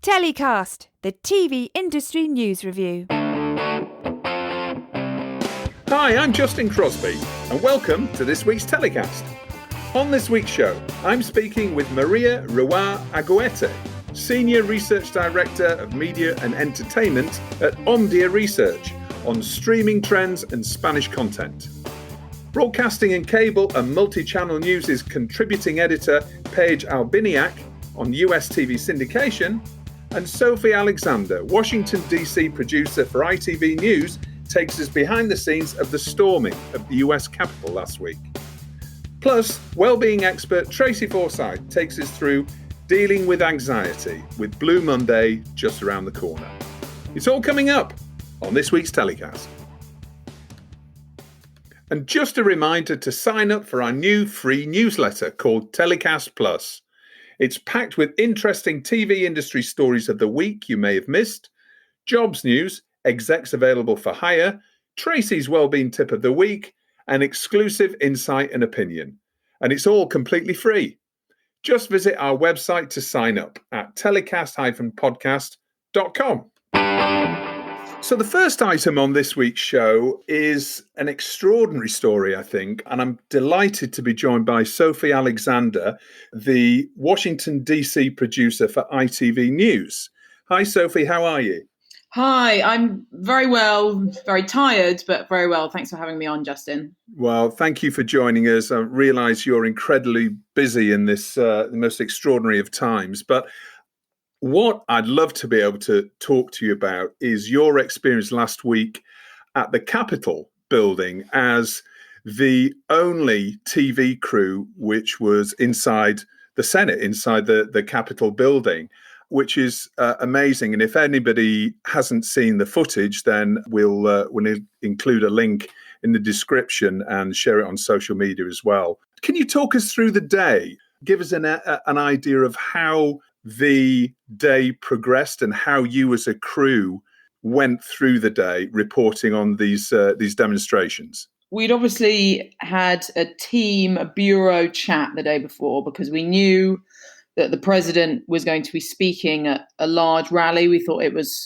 TellyCast, the TV industry news review. Hi, I'm Justin Crosby, and welcome to this week's TellyCast. On this week's show, I'm speaking with Maria Ruá Aguete, Senior Research Director of Media and Entertainment at OMDIA Research, on streaming trends and Spanish content. Broadcasting and Cable and Multichannel News' contributing editor, Paige Albiniak, on US TV syndication, and Sophie Alexander, Washington DC producer for ITV News, takes us behind the scenes of the storming of the US Capitol last week. Plus, wellbeing expert Tracy Forsyth takes us through dealing with anxiety, with Blue Monday just around the corner. It's all coming up on this week's TellyCast. And just a reminder to sign up for our new free newsletter called TellyCast Plus. It's packed with interesting TV industry stories of the week you may have missed, jobs news, execs available for hire, Tracy's wellbeing tip of the week, and exclusive insight and opinion. And it's all completely free. Just visit our website to sign up at telecast-podcast.com. So the first item on this week's show is an extraordinary story, I think, and I'm delighted to be joined by Sophie Alexander, the Washington DC producer for ITV News. Hi, Sophie, how are you? Hi, I'm very well, very tired, but very well. Thanks for having me on, Justin. Well, thank you for joining us. I realise you're incredibly busy in this the most extraordinary of times, but what I'd love to be able to talk to you about is your experience last week at the Capitol building as the only TV crew which was inside the Senate, inside the Capitol building, which is amazing. And if anybody hasn't seen the footage, then we'll include a link in the description and share it on social media as well. Can you talk us through the day? Give us an idea of how the day progressed and how you as a crew went through the day reporting on these demonstrations. We'd obviously had a bureau chat the day before because we knew that the president was going to be speaking at a large rally. We thought it was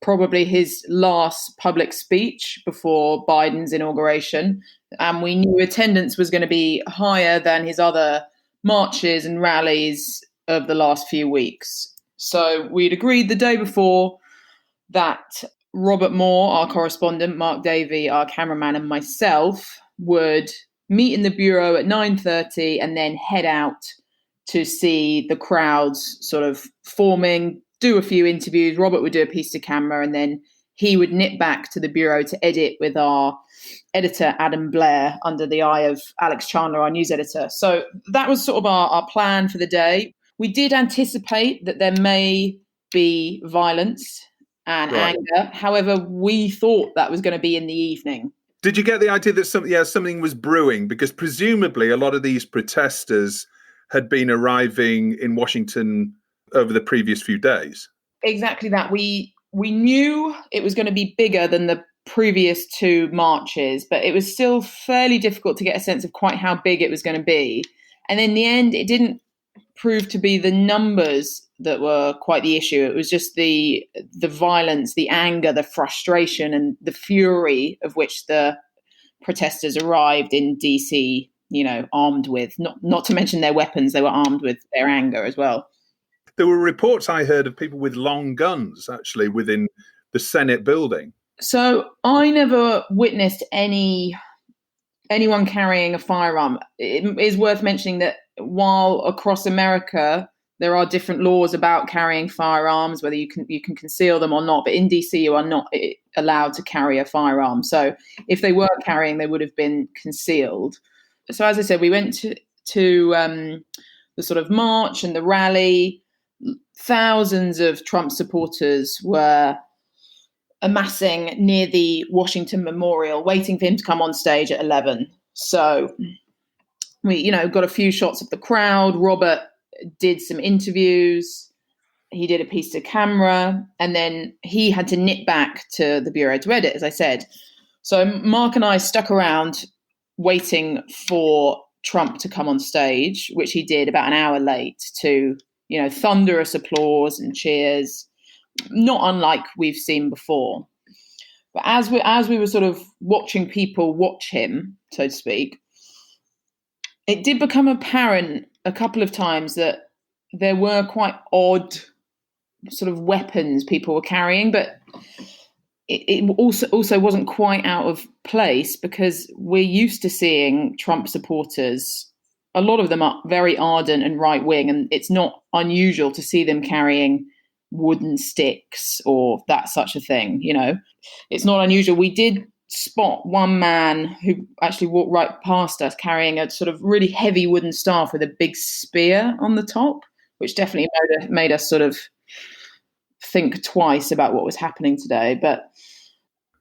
probably his last public speech before Biden's inauguration. And we knew attendance was going to be higher than his other marches and rallies of the last few weeks. So we'd agreed the day before that Robert Moore, our correspondent, Mark Davey, our cameraman, and myself would meet in the bureau at 9:30 and then head out to see the crowds sort of forming, do a few interviews. Robert would do a piece to camera, and then he would nip back to the bureau to edit with our editor, Adam Blair, under the eye of Alex Chandler, our news editor. So that was sort of our plan for the day. We did anticipate that there may be violence and anger. However, we thought that was going to be in the evening. Did you get the idea that something was brewing? Because presumably a lot of these protesters had been arriving in Washington over the previous few days. Exactly that. We knew it was going to be bigger than the previous two marches, but it was still fairly difficult to get a sense of quite how big it was going to be. And in the end, it didn't prove to be the numbers that were quite the issue. It was just the violence, the anger, the frustration, and the fury of which the protesters arrived in DC, armed with, not to mention their weapons, they were armed with their anger as well. There were reports I heard of people with long guns actually within the Senate building. So I never witnessed anyone carrying a firearm. It is worth mentioning that while across America there are different laws about carrying firearms, whether you can conceal them or not, but in DC you are not allowed to carry a firearm. So if they were carrying, they would have been concealed. So as I said, we went to the sort of march and the rally. Thousands of Trump supporters were amassing near the Washington Memorial, waiting for him to come on stage at 11. So we, got a few shots of the crowd. Robert did some interviews. He did a piece to camera, and then he had to nip back to the bureau to edit, as I said. So Mark and I stuck around waiting for Trump to come on stage, which he did about an hour late to thunderous applause and cheers, not unlike we've seen before. But as we were sort of watching people watch him, so to speak, it did become apparent a couple of times that there were quite odd sort of weapons people were carrying, but it also wasn't quite out of place, because we're used to seeing Trump supporters, a lot of them are very ardent and right wing, and it's not unusual to see them carrying wooden sticks or that such a thing. It's not unusual. We did spot one man who actually walked right past us carrying a sort of really heavy wooden staff with a big spear on the top, which definitely made us sort of think twice about what was happening today. But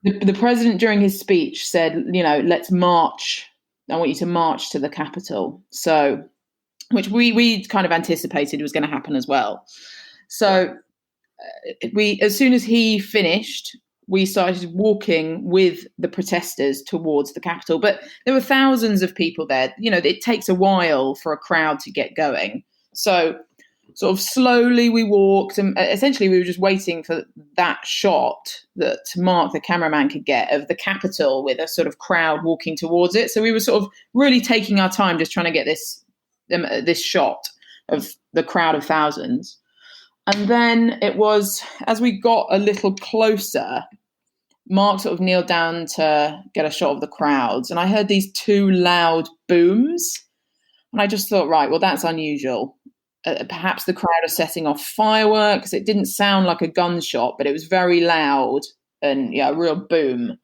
the president, during his speech, said, let's march. I want you to march to the Capitol. So, which we kind of anticipated was going to happen as well. So as soon as he finished, we started walking with the protesters towards the Capitol. But there were thousands of people there. It takes a while for a crowd to get going. So sort of slowly we walked, and essentially we were just waiting for that shot that Mark, the cameraman, could get of the Capitol with a sort of crowd walking towards it. So we were sort of really taking our time just trying to get this shot of the crowd of thousands. And then it was, as we got a little closer, Mark sort of kneeled down to get a shot of the crowds, and I heard these two loud booms, and I just thought, right, well, that's unusual. Perhaps the crowd are setting off fireworks. It didn't sound like a gunshot, but it was very loud and a real boom.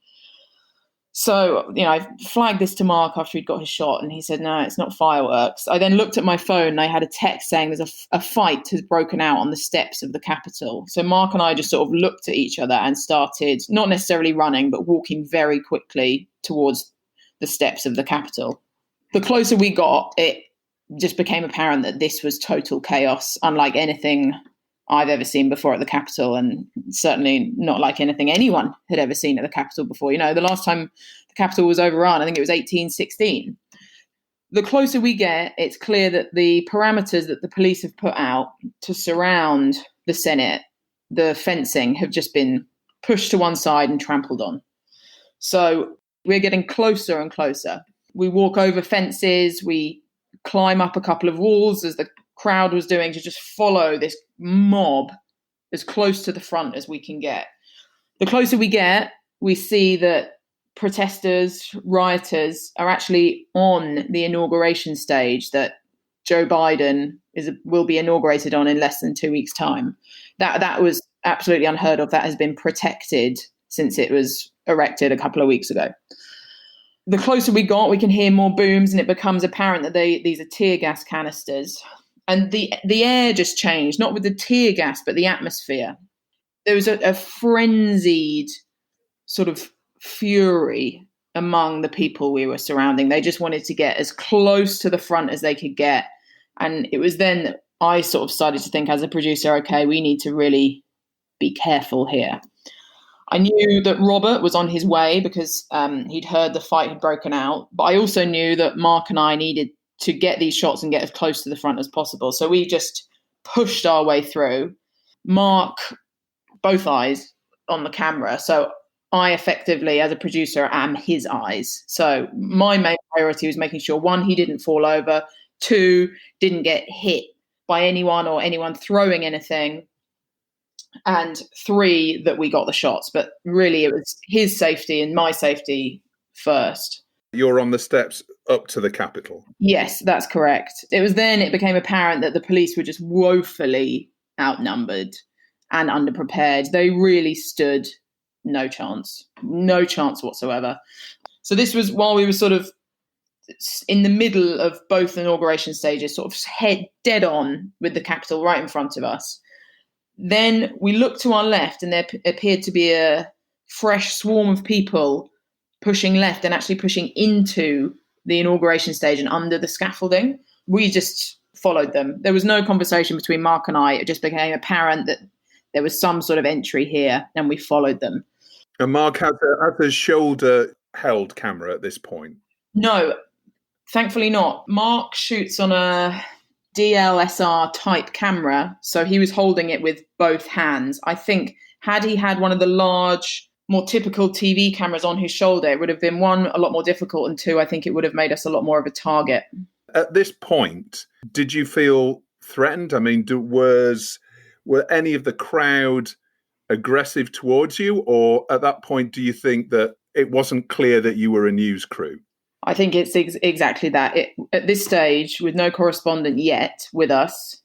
So, I flagged this to Mark after he'd got his shot, and he said, no, it's not fireworks. I then looked at my phone and I had a text saying there's a fight has broken out on the steps of the Capitol. So Mark and I just sort of looked at each other and started, not necessarily running, but walking very quickly towards the steps of the Capitol. The closer we got, it just became apparent that this was total chaos, unlike anything I've ever seen before at the Capitol, and certainly not like anything anyone had ever seen at the Capitol before. The last time the Capitol was overrun, I think it was 1816. The closer we get, it's clear that the parameters that the police have put out to surround the Senate, the fencing, have just been pushed to one side and trampled on. So we're getting closer and closer. We walk over fences, we climb up a couple of walls as the crowd was doing, to just follow this mob as close to the front as we can get. The closer we get, we see that protesters, rioters are actually on the inauguration stage that Joe Biden will be inaugurated on in less than 2 weeks' time. That was absolutely unheard of. That has been protected since it was erected a couple of weeks ago. The closer we got, we can hear more booms, and it becomes apparent that these are tear gas canisters. And the air just changed, not with the tear gas, but the atmosphere. There was a frenzied sort of fury among the people we were surrounding. They just wanted to get as close to the front as they could get. And it was then that I sort of started to think, as a producer, okay, we need to really be careful here. I knew that Robert was on his way because he'd heard the fight had broken out. But I also knew that Mark and I needed to get these shots and get as close to the front as possible. So we just pushed our way through. Mark, both eyes on the camera. So I effectively, as a producer, am his eyes. So my main priority was making sure, one, he didn't fall over, two, didn't get hit by anyone or anyone throwing anything, and three, that we got the shots. But really it was his safety and my safety first. You're on the steps up to the Capitol. Yes, that's correct. It became apparent that the police were just woefully outnumbered and underprepared. They really stood no chance whatsoever. So this was while we were sort of in the middle of both inauguration stages, sort of head dead on with the Capitol right in front of us. Then we looked to our left, and there appeared to be a fresh swarm of people pushing left and actually pushing into the inauguration stage and under the scaffolding. We just followed them. There was no conversation between Mark and I. It just became apparent that there was some sort of entry here, and we followed them. And Mark has a shoulder-held camera at this point? No, thankfully not. Mark shoots on a DLSR type camera. So he was holding it with both hands. I think had he had one of the large, more typical TV cameras on his shoulder, it would have been, one, a lot more difficult, and two, I think it would have made us a lot more of a target. At this point, did you feel threatened? I mean, were any of the crowd aggressive towards you? Or at that point, do you think that it wasn't clear that you were a news crew? I think it's exactly that. At this stage, with no correspondent yet with us,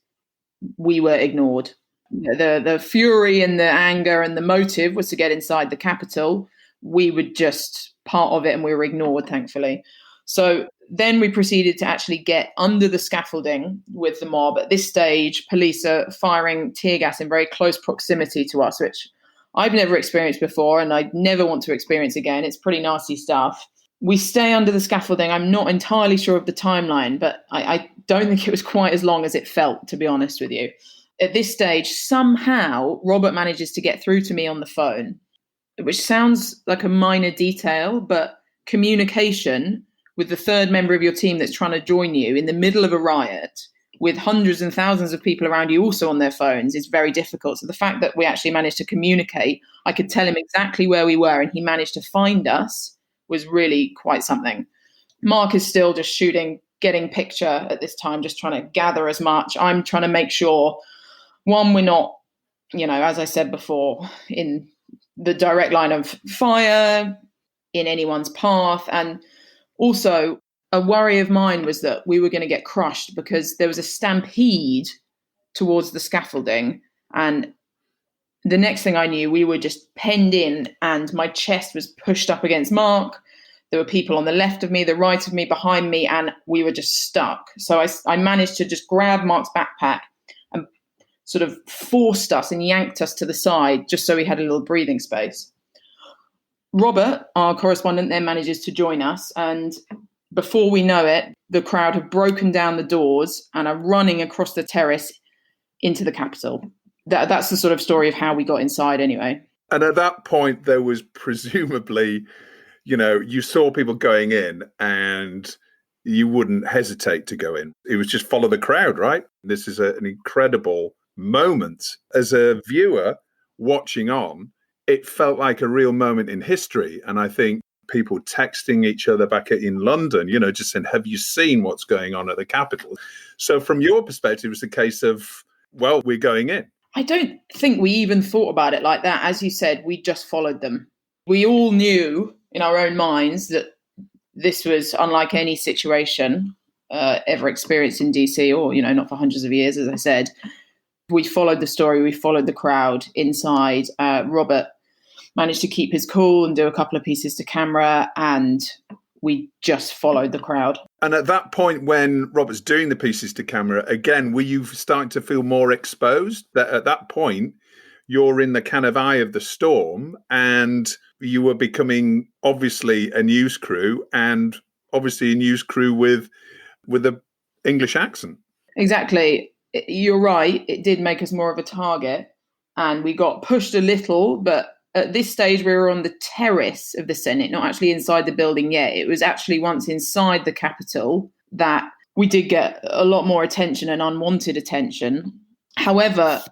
we were ignored. The fury and the anger and the motive was to get inside the Capitol. We were just part of it and we were ignored, thankfully. So then we proceeded to actually get under the scaffolding with the mob. At this stage, police are firing tear gas in very close proximity to us, which I've never experienced before and I never want to experience again. It's pretty nasty stuff. We stay under the scaffolding. I'm not entirely sure of the timeline, but I don't think it was quite as long as it felt, to be honest with you. At this stage, somehow, Robert manages to get through to me on the phone, which sounds like a minor detail, but communication with the third member of your team that's trying to join you in the middle of a riot with hundreds and thousands of people around you also on their phones is very difficult. So the fact that we actually managed to communicate, I could tell him exactly where we were and he managed to find us, was really quite something. Mark is still just shooting, getting picture at this time, just trying to gather as much. I'm trying to make sure, one, we're not, as I said before, in the direct line of fire, in anyone's path. And also, a worry of mine was that we were going to get crushed because there was a stampede towards the scaffolding. And the next thing I knew, we were just penned in and my chest was pushed up against Mark. There were people on the left of me, the right of me, behind me, and we were just stuck. So I managed to just grab Mark's backpack and sort of forced us and yanked us to the side just so we had a little breathing space. Robert, our correspondent, then manages to join us. And before we know it, the crowd have broken down the doors and are running across the terrace into the Capitol. That's the sort of story of how we got inside anyway. And at that point, there was presumably, you saw people going in and you wouldn't hesitate to go in. It was just follow the crowd, right? This is an incredible moment. As a viewer watching on, it felt like a real moment in history. And I think people texting each other back in London, just saying, have you seen what's going on at the Capitol? So from your perspective, it was a case of, well, we're going in. I don't think we even thought about it like that. As you said, we just followed them. We all knew in our own minds that this was unlike any situation ever experienced in DC or, not for hundreds of years, as I said. We followed the story. We followed the crowd inside. Robert managed to keep his cool and do a couple of pieces to camera, and we just followed the crowd. And at that point, when Robert's doing the pieces to camera, again, were you starting to feel more exposed? That at that point, you're in the kind of eye of the storm and you were becoming obviously a news crew and obviously a news crew with an English accent. Exactly. You're right. It did make us more of a target and we got pushed a little, but at this stage, we were on the terrace of the Senate, not actually inside the building yet. It was actually once inside the Capitol that we did get a lot more attention and unwanted attention. However,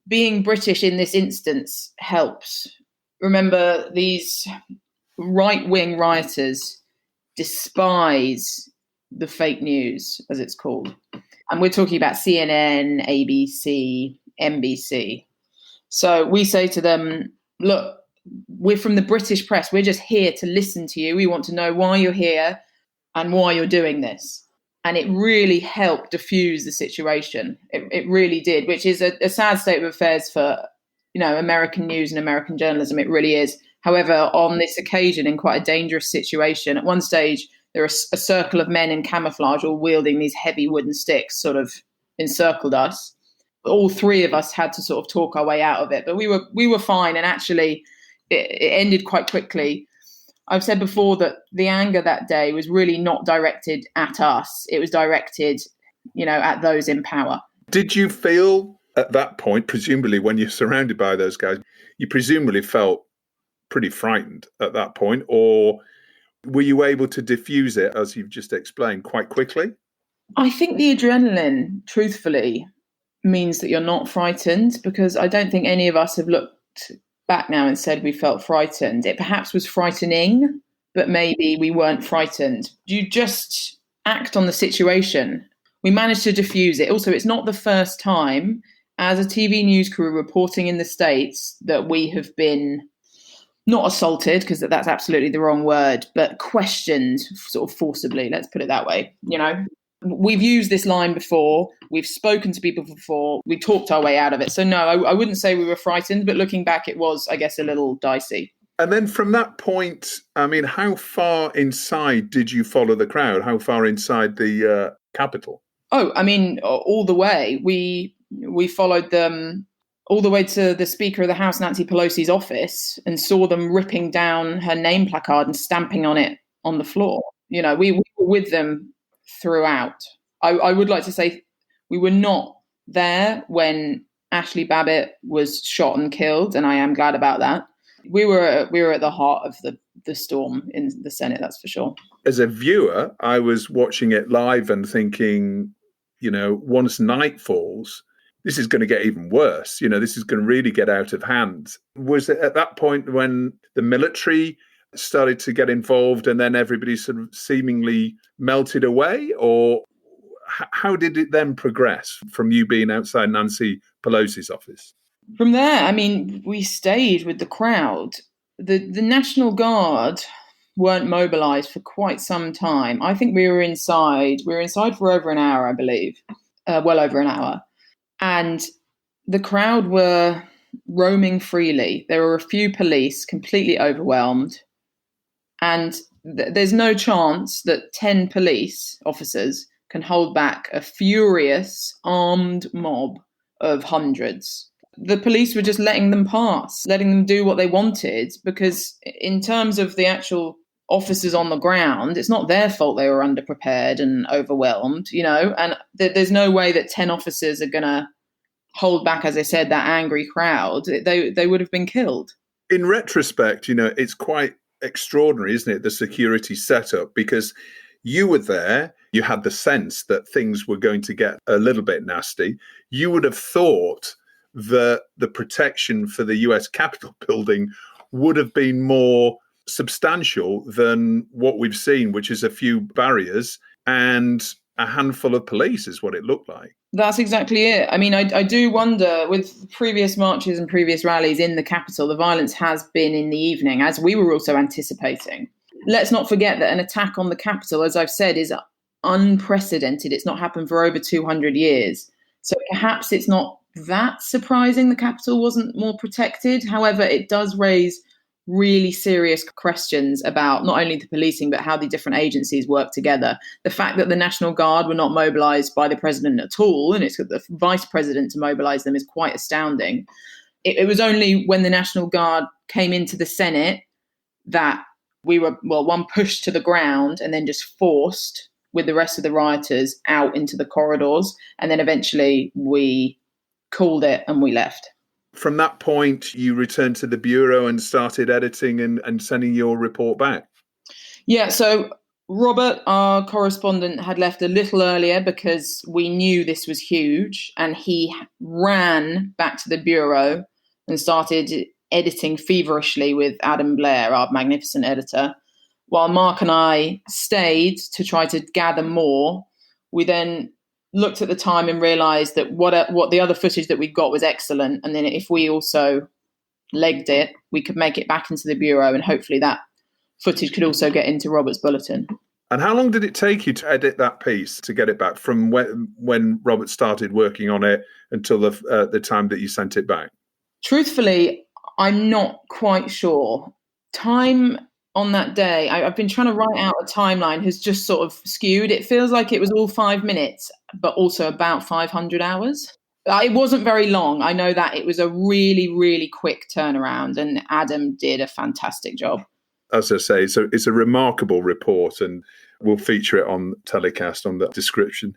being British in this instance helps. Remember, these right-wing rioters despise the fake news, as it's called. And we're talking about CNN, ABC, NBC. So we say to them, look, we're from the British press. We're just here to listen to you. We want to know why you're here and why you're doing this. And it really helped diffuse the situation. It really did, which is a sad state of affairs for, American news and American journalism. It really is. However, on this occasion, in quite a dangerous situation, at one stage, there was a circle of men in camouflage all wielding these heavy wooden sticks sort of encircled us. All three of us had to sort of talk our way out of it, but we were fine. And actually it ended quite quickly. I've said before that the anger that day was really not directed at us. It was directed, at those in power. Did you feel at that point, presumably when you're surrounded by those guys, you presumably felt pretty frightened at that point, or were you able to diffuse it, as you've just explained, quite quickly? I think the adrenaline, truthfully, means that you're not frightened, because I don't think any of us have looked back now and said we felt frightened. It perhaps was frightening, but maybe we weren't frightened. You just act on the situation. We managed to diffuse it. Also, it's not the first time as a TV news crew reporting in the States that we have been not assaulted, because that's absolutely the wrong word, but questioned sort of forcibly. Let's put it that way. We've used this line before. We've spoken to people before. We talked our way out of it. So no, I wouldn't say we were frightened, but looking back, it was, I guess, a little dicey. And then from that point, I mean, how far inside did you follow the crowd? How far inside the Capitol? Oh, I mean, all the way. We followed them all the way to the Speaker of the House, Nancy Pelosi's office, and saw them ripping down her name placard and stamping on it on the floor. We were with them throughout. I would like to say we were not there when Ashley Babbitt was shot and killed, and I am glad about that. We were at the heart of the storm in the Senate, that's for sure. As a viewer, I was watching it live and thinking, once night falls, this is going to get even worse. This is going to really get out of hand. Was it at that point when the military started to get involved and then everybody sort of seemingly melted away? Or how did it then progress from you being outside Nancy Pelosi's office? From there, I mean, we stayed with the crowd. The National Guard weren't mobilized for quite some time. I think we were inside. We were inside for over an hour, I believe. Well over an hour. And the crowd were roaming freely. There were a few police completely overwhelmed. And there's no chance that 10 police officers can hold back a furious, armed mob of hundreds. The police were just letting them pass, letting them do what they wanted, because in terms of the actual officers on the ground, it's not their fault they were underprepared and overwhelmed, and there's no way that 10 officers are going to hold back, as I said, that angry crowd. They would have been killed. In retrospect, it's quite extraordinary, isn't it, the security setup, because you were there, you had the sense that things were going to get a little bit nasty. You would have thought that the protection for the US Capitol building would have been more substantial than what we've seen, which is a few barriers and a handful of police is what it looked like. That's exactly it. I mean, I do wonder, with previous marches and previous rallies in the Capitol, the violence has been in the evening, as we were also anticipating. Let's not forget that an attack on the Capitol, as I've said, is unprecedented. It's not happened for over 200 years. So perhaps it's not that surprising the Capitol wasn't more protected. However, it does raise really serious questions about not only the policing, but how the different agencies work together. The fact that the National Guard were not mobilized by the president at all, and it's got the vice president to mobilize them, is quite astounding. It was only when the National Guard came into the Senate that we were, one, pushed to the ground and then just forced with the rest of the rioters out into the corridors. And then eventually we called it and we left. From that point, you returned to the Bureau and started editing and sending your report back. Yeah, so Robert, our correspondent, had left a little earlier because we knew this was huge, and he ran back to the Bureau and started editing feverishly with Adam Blair, our magnificent editor, while Mark and I stayed to try to gather more. We then looked at the time and realised that what the other footage that we got was excellent, and then if we also legged it, we could make it back into the Bureau, and hopefully that footage could also get into Robert's bulletin. And how long did it take you to edit that piece, to get it back from when Robert started working on it until the time that you sent it back? Truthfully, I'm not quite sure. Time on that day, I've been trying to write out a timeline, has just sort of skewed. It feels like it was all 5 minutes, but also about 500 hours. It wasn't very long. I know that it was a really, really quick turnaround, and Adam did a fantastic job. As I say, so it's a remarkable report, and we'll feature it on TellyCast on the description.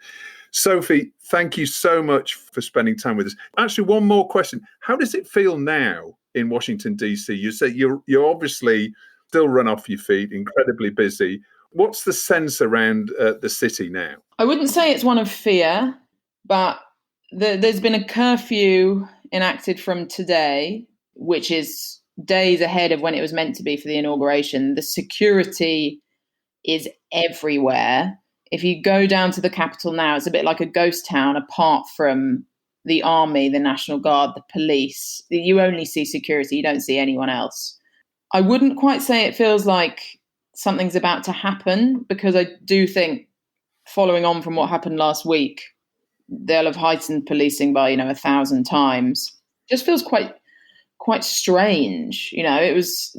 Sophie, thank you so much for spending time with us. Actually, one more question. How does it feel now in Washington, DC? You say you're obviously still run off your feet, incredibly busy. What's the sense around the city now? I wouldn't say it's one of fear, but there's been a curfew enacted from today, which is days ahead of when it was meant to be for the inauguration. The security is everywhere. If you go down to the capital now, it's a bit like a ghost town apart from the army, the National Guard, the police. You only see security, you don't see anyone else. I wouldn't quite say it feels like something's about to happen, because I do think, following on from what happened last week, they'll have heightened policing by 1,000 times. Just feels quite strange. It was,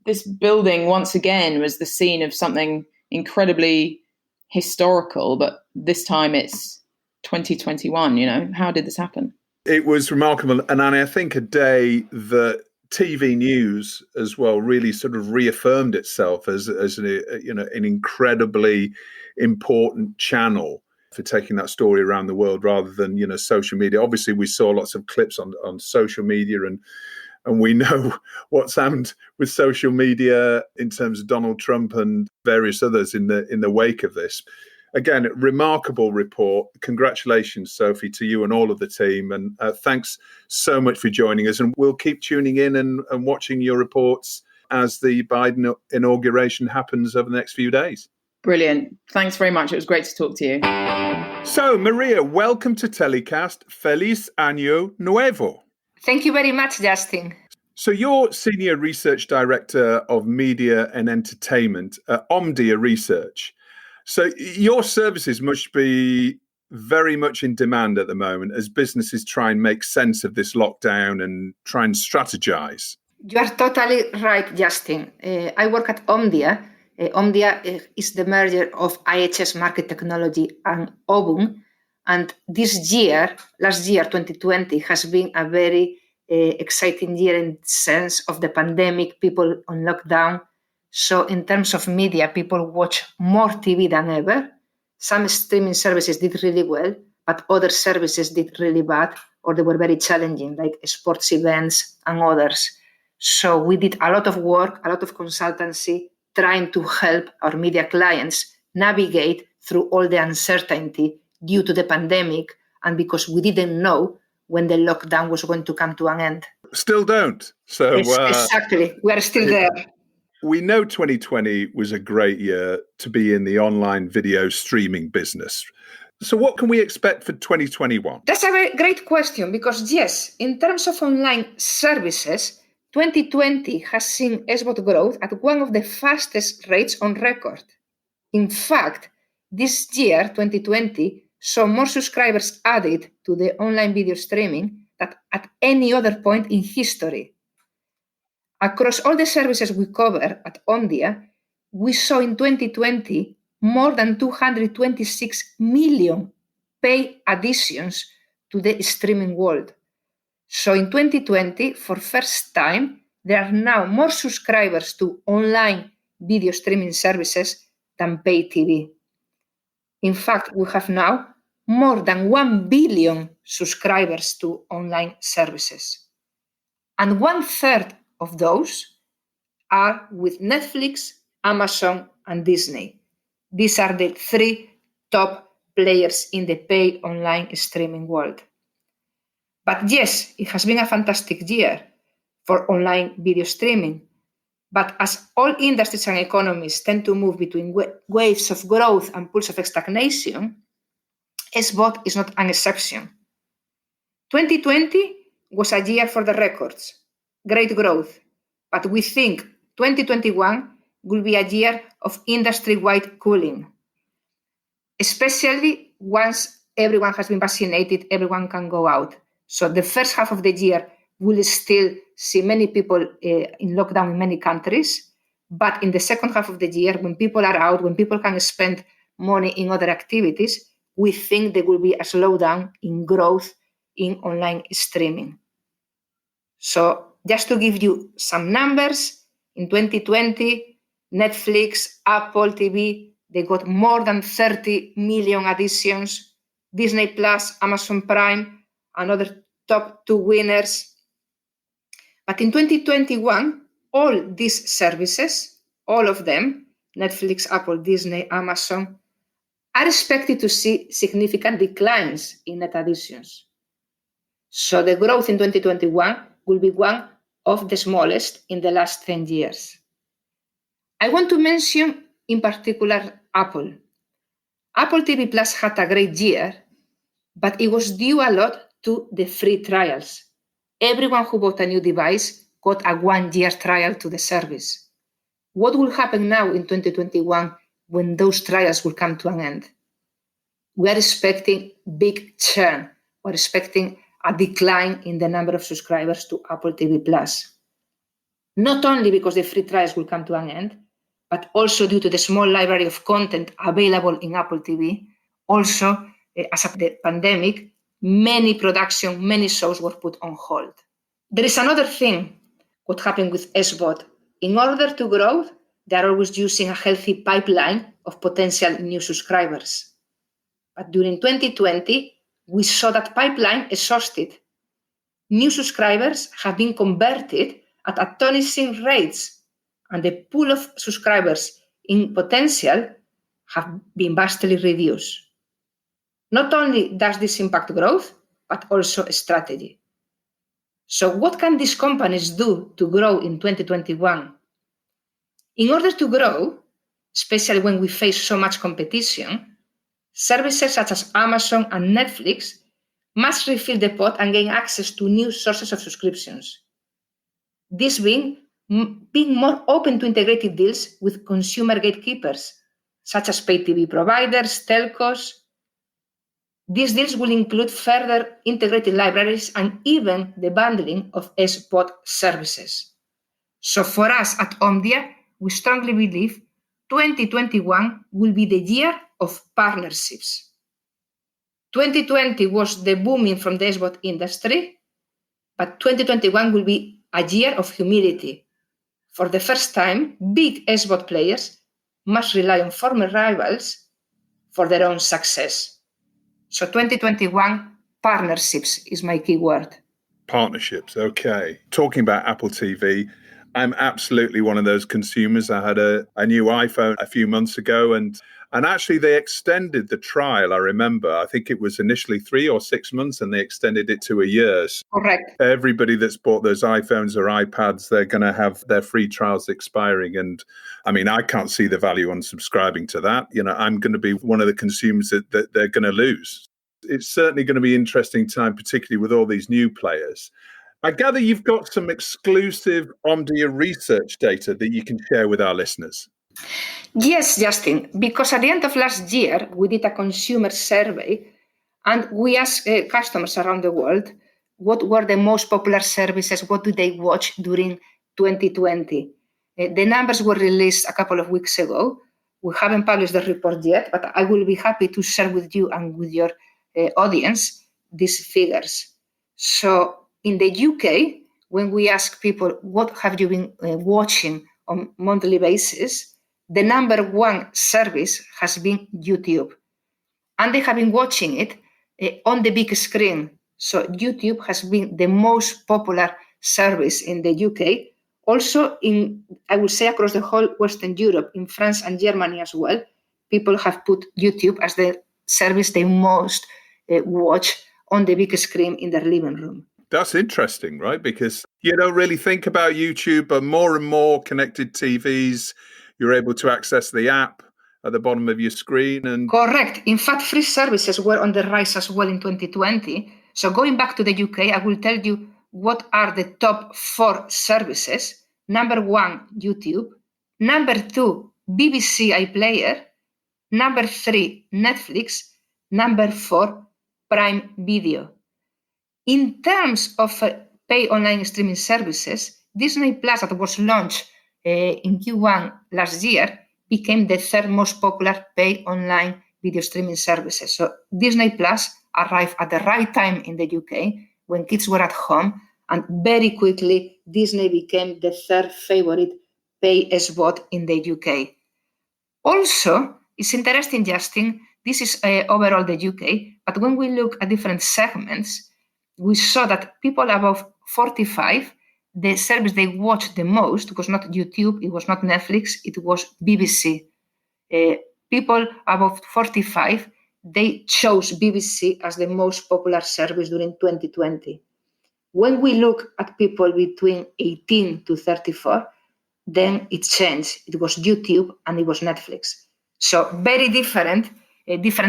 this building once again was the scene of something incredibly historical, but this time it's 2021. How did this happen? It was remarkable, and I think a day that TV news as well really sort of reaffirmed itself as an incredibly important channel for taking that story around the world, rather than social media. Obviously, we saw lots of clips on social media, and we know what's happened with social media in terms of Donald Trump and various others in the wake of this. Again, remarkable report. Congratulations, Sophie, to you and all of the team. And thanks so much for joining us. And we'll keep tuning in and watching your reports as the Biden inauguration happens over the next few days. Brilliant. Thanks very much. It was great to talk to you. So, Maria, welcome to TellyCast. Feliz Año Nuevo. Thank you very much, Justin. So you're Senior Research Director of Media and Entertainment at OMDIA Research. So your services must be very much in demand at the moment as businesses try and make sense of this lockdown and try and strategize. You are totally right, Justin. I work at OMDIA. OMDIA is the merger of IHS Market Technology and OBUN. And this year, last year, 2020, has been a very exciting year in the sense of the pandemic, people on lockdown. So in terms of media, people watch more TV than ever. Some streaming services did really well, but other services did really bad, or they were very challenging, like sports events and others. So we did a lot of work, a lot of consultancy, trying to help our media clients navigate through all the uncertainty due to the pandemic, and because we didn't know when the lockdown was going to come to an end. Still don't. So exactly. We are still there. We know 2020 was a great year to be in the online video streaming business. So what can we expect for 2021? That's a very great question, because yes, in terms of online services, 2020 has seen SVOD growth at one of the fastest rates on record. In fact, this year, 2020, saw more subscribers added to the online video streaming than at any other point in history. Across all the services we cover at OMDIA, we saw in 2020 more than 226 million paid additions to the streaming world. So in 2020, for first time, there are now more subscribers to online video streaming services than pay TV. In fact, we have now more than 1 billion subscribers to online services. And 1/3 of those are with Netflix, Amazon, and Disney. These are the 3 top players in the paid online streaming world. But yes, it has been a fantastic year for online video streaming. But as all industries and economies tend to move between waves of growth and pools of stagnation, SVOD is not an exception. 2020 was a year for the records, great growth, but we think 2021 will be a year of industry-wide cooling. Especially once everyone has been vaccinated, everyone can go out. So the first half of the year will still see many people in lockdown in many countries. But in the second half of the year, when people are out, when people can spend money in other activities, we think there will be a slowdown in growth in online streaming. So just to give you some numbers, in 2020, Netflix, Apple TV, they got more than 30 million additions. Disney Plus, Amazon Prime, another top 2 winners. But in 2021, all these services, all of them, Netflix, Apple, Disney, Amazon, are expected to see significant declines in net additions. So the growth in 2021 will be one of the smallest in the last 10 years. I want to mention in particular Apple. Apple TV Plus had a great year, but it was due a lot to the free trials. Everyone who bought a new device got a 1-year trial to the service. What will happen now in 2021 when those trials will come to an end? We are expecting big churn. We're expecting a decline in the number of subscribers to Apple TV Plus. Not only because the free trials will come to an end, but also due to the small library of content available in Apple TV. Also, as of the pandemic, many shows were put on hold. There is another thing, what happened with SVOD. In order to grow, they are always using a healthy pipeline of potential new subscribers. But during 2020, we saw that pipeline exhausted. New subscribers have been converted at astonishing rates, and the pool of subscribers in potential have been vastly reduced. Not only does this impact growth, but also strategy. So what can these companies do to grow in 2021? In order to grow, especially when we face so much competition, services such as Amazon and Netflix must refill the pot and gain access to new sources of subscriptions. This being more open to integrated deals with consumer gatekeepers, such as pay TV providers, telcos. These deals will include further integrated libraries and even the bundling of SVOD services. So for us at OMDIA, we strongly believe 2021 will be the year of partnerships. 2020 was the booming from the SVOD industry, but 2021 will be a year of humility. For the first time, big SVOD players must rely on former rivals for their own success. So 2021, partnerships is my key word. Partnerships, okay. Talking about Apple TV, I'm absolutely one of those consumers. I had a new iPhone a few months ago, and actually they extended the trial. I remember, I think it was initially 3 or 6 months, and they extended it to a year. Correct. Everybody that's bought those iPhones or iPads, they're going to have their free trials expiring. And I mean, I can't see the value on subscribing to that. You know, I'm going to be one of the consumers that they're going to lose. It's certainly going to be an interesting time, particularly with all these new players. I gather you've got some exclusive OMDIA research data that you can share with our listeners. Yes, Justin, because at the end of last year, we did a consumer survey and we asked customers around the world what were the most popular services, what do they watch during 2020. The numbers were released a couple of weeks ago. We haven't published the report yet, but I will be happy to share with you and with your audience these figures. So in the UK, when we ask people, what have you been watching on a monthly basis, the number one service has been YouTube. And they have been watching it on the big screen. So YouTube has been the most popular service in the UK. Also, I would say across the whole Western Europe, in France and Germany as well, people have put YouTube as the service they most watch on the big screen in their living room. That's interesting, right? Because you don't really think about YouTube, but more and more connected TVs, you're able to access the app at the bottom of your screen. And correct. In fact, free services were on the rise as well in 2020. So going back to the UK, I will tell you what are the top 4 services. Number 1, YouTube. Number 2, BBC iPlayer. Number 3, Netflix. Number 4, Prime Video. In terms of pay online streaming services, Disney Plus, that was launched in Q1 last year, became the 3rd most popular pay online video streaming services. So Disney Plus arrived at the right time in the UK when kids were at home, and very quickly Disney became the 3rd favorite pay SVOD in the UK. Also, it's interesting, Justin, this is overall the UK, but when we look at different segments, we saw that people above 45 the service they watched the most was not YouTube, it was not Netflix, it was BBC. People above 45, they chose BBC as the most popular service during 2020. When we look at people between 18 to 34, then it changed. It was YouTube and it was Netflix. So very different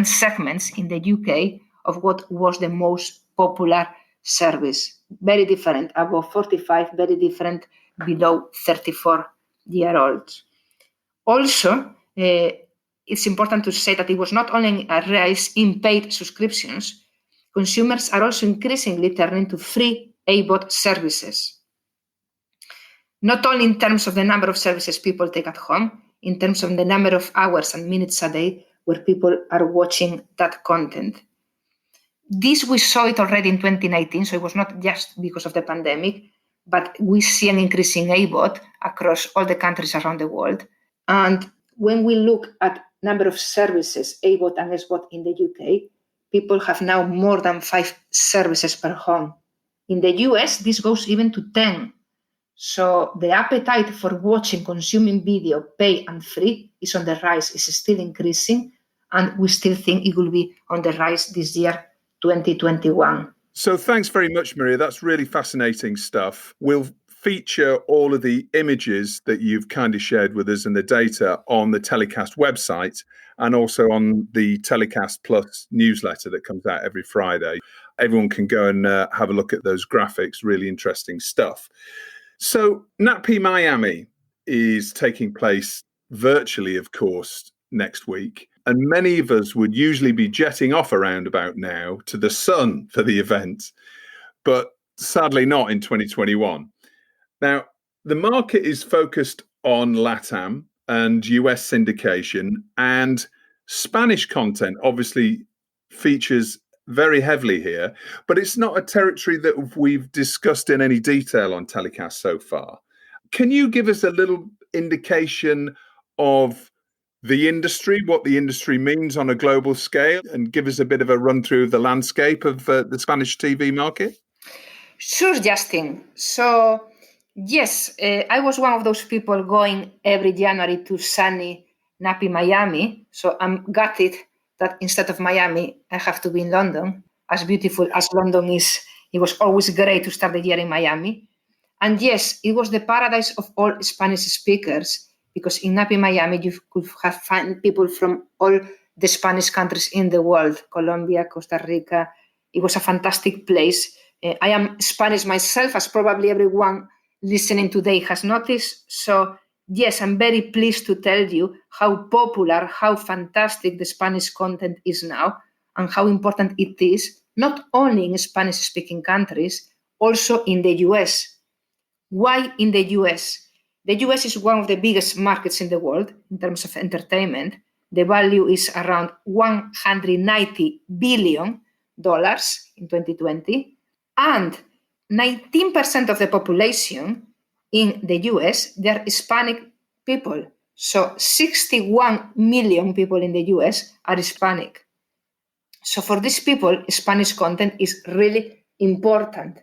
segments in the UK of what was the most popular service. Very different above 45, very different below 34-year-olds. Also, it's important to say that it was not only a rise in paid subscriptions, consumers are also increasingly turning to free AVOD services. Not only in terms of the number of services people take at home, in terms of the number of hours and minutes a day where people are watching that content. This, we saw it already in 2019, so it was not just because of the pandemic, but we see an increase in AVOD across all the countries around the world. And when we look at number of services, AVOD and SVOD in the UK, people have now more than 5 services per home. In the US, this goes even to 10. So the appetite for watching, consuming video, pay and free is on the rise, is still increasing, and we still think it will be on the rise this year, 2021. So thanks very much, Maria. That's really fascinating stuff. We'll feature all of the images that you've kindly shared with us and the data on the TellyCast website and also on the TellyCast Plus newsletter that comes out every Friday. Everyone can go and have a look at those graphics, really interesting stuff. So NAPI Miami is taking place virtually, of course, next week. And many of us would usually be jetting off around about now to the sun for the event, but sadly not in 2021. Now, the market is focused on LATAM and US syndication, and Spanish content obviously features very heavily here, but it's not a territory that we've discussed in any detail on TellyCast so far. Can you give us a little indication of the industry, what the industry means on a global scale, and give us a bit of a run through of the landscape of the Spanish TV market? Sure, Justin. So, yes, I was one of those people going every January to sunny NAPI Miami. So I'm gutted that instead of Miami, I have to be in London. As beautiful as London is, it was always great to start the year in Miami. And yes, it was the paradise of all Spanish speakers, because in NAPI Miami, you could have find people from all the Spanish countries in the world, Colombia, Costa Rica. It was a fantastic place. I am Spanish myself, as probably everyone listening today has noticed. So yes, I'm very pleased to tell you how popular, how fantastic the Spanish content is now, and how important it is, not only in Spanish-speaking countries, also in the US. Why in the US? The US is one of the biggest markets in the world in terms of entertainment. The value is around $190 billion in 2020. And 19% of the population in the US, they're Hispanic people. So 61 million people in the US are Hispanic. So for these people, Spanish content is really important.